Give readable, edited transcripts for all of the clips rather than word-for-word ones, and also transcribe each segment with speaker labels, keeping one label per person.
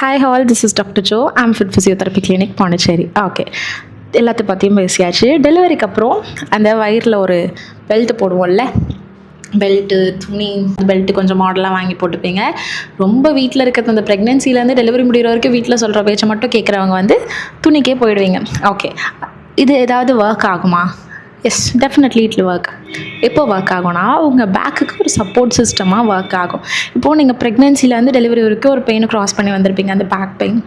Speaker 1: Hi all, this is Dr. Joe. I'm Fit Physiotherapy Clinic, Pondicherry. Okay, எல்லாத்தையும் பற்றியும் பேசியாச்சு. டெலிவரிக்கு அப்புறம் அந்த வயிறில் ஒரு பெல்ட் போடுவோம்ல, பெல்ட்டு துணி பெல்ட்டு கொஞ்சம் மாடலாக வாங்கி போட்டுப்பீங்க. ரொம்ப வீட்டில் இருக்கிறது அந்த ப்ரெக்னென்சிலேருந்து டெலிவரி முடிகிற வரைக்கும் வீட்டில் சொல்கிற பேச்சை மட்டும் கேட்குறவங்க வந்து துணிக்கே போயிடுவீங்க. ஓகே, இது ஏதாவது ஒர்க் ஆகுமா? Yes, definitely it will work. எப்போ ஒர்க் ஆகும்னா, உங்கள் பேக்குக்கு ஒரு சப்போர்ட் சிஸ்டமாக ஒர்க் ஆகும். இப்போது நீங்கள் ப்ரெக்னென்சிலேருந்து டெலிவரி வரைக்கும் ஒரு பெயினை க்ராஸ் பண்ணி வந்திருப்பீங்க, அந்த பேக் பெயின்.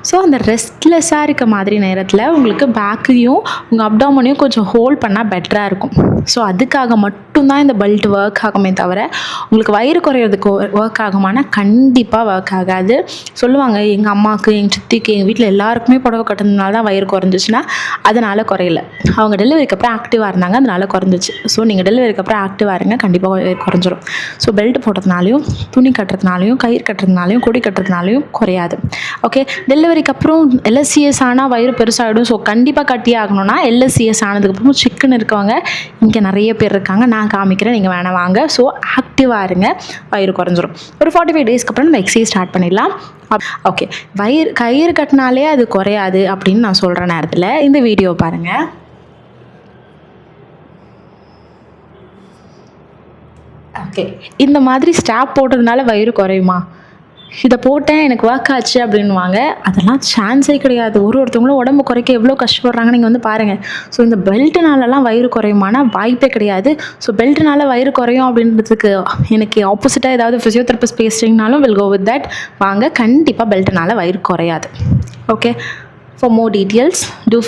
Speaker 1: ஸோ அந்த ரெஸ்ட்லெஸ்ஸாக இருக்க மாதிரி நேரத்தில் உங்களுக்கு பேக்கையும் உங்கள் அப்டாமனையும் கொஞ்சம் ஹோல்ட் பண்ணால் பெட்டராக இருக்கும். ஸோ அதுக்காக மட்டும்தான் இந்த பெல்ட் ஒர்க் ஆகுமே தவிர உங்களுக்கு வயிறு குறையிறதுக்கு ஒர்க் ஆகுமானா கண்டிப்பாக ஒர்க் ஆகாது. சொல்லுவாங்க, எங்கள் அம்மாவுக்கு, எங்கள் சித்திக்கு, எங்கள் வீட்டில் எல்லாருக்குமே புடவை கட்டுறதுனால தான் வயிறு குறைஞ்சிச்சுன்னா அதனால் குறையல. அவங்க டெலிவரிக்கு அப்புறம் ஆக்டிவாக இருந்தாங்க, அதனால குறைஞ்சிச்சு. ஸோ நீங்கள் டெலிவரிக்கு அப்புறம் ஆக்டிவாக இருங்க, கண்டிப்பாக குறைஞ்சிரும். ஸோ பெல்ட் போடுறதுனாலையும் துணி கட்டுறதுனாலையும் கயிறு கட்டுறதுனாலையும் கொடி கட்டுறதுனாலையும் குறையாது. ஓகே, டெலிவரிக்கு அப்புறம் எல்எஸ்சிஎஸ் ஆனால் வயிறு பெருசாகிடும். ஸோ கண்டிப்பாக கட்டி ஆகணும்னா எல்எஸ்சிஎஸ் ஆனதுக்கப்புறம் சிக்கன் இருக்கவங்க இங்கே நிறைய பேர் இருக்காங்க, நான் காமிக்கிறேன், நீங்கள் வேணாம் வாங்க. ஸோ ஆக்டிவாக இருங்க, வயிறு குறைஞ்சிரும். ஒரு 45 டேஸ்க்கு அப்புறம் நம்ம எக்ஸசைஸ் ஸ்டார்ட் பண்ணிடலாம். ஓகே, கயிறு கட்டினாலே அது குறையாது அப்படின்னு நான் சொல்கிற நேரத்தில் இந்த வீடியோ பாருங்கள். ஓகே, இந்த மாதிரி ஸ்டாப் போடுறதுனால வயிறு குறையுமா? இதை போட்டேன் எனக்கு ஒர்க் ஆச்சு அப்படின்வாங்க. அதெல்லாம் சான்ஸே கிடையாது. ஒருத்தவங்களும் உடம்பு குறைக்க எவ்வளோ கஷ்டப்படுறாங்க நீங்கள் வந்து பாருங்கள். ஸோ இந்த பெல்ட்டுனாலலாம் வயிறு குறையுமானா வாய்ப்பே கிடையாது. ஸோ பெல்ட்டுனால வயிறு குறையும் அப்படின்றதுக்கு எனக்கு ஆப்போசிட்டாக ஏதாவது ஃபிசியோதெரபிஸ்ட் பேசுகிறீங்கனாலும் வில் கோ வித் தட். வாங்க, கண்டிப்பாக பெல்ட்டுனால வயிறு குறையாது. Okay, for more details two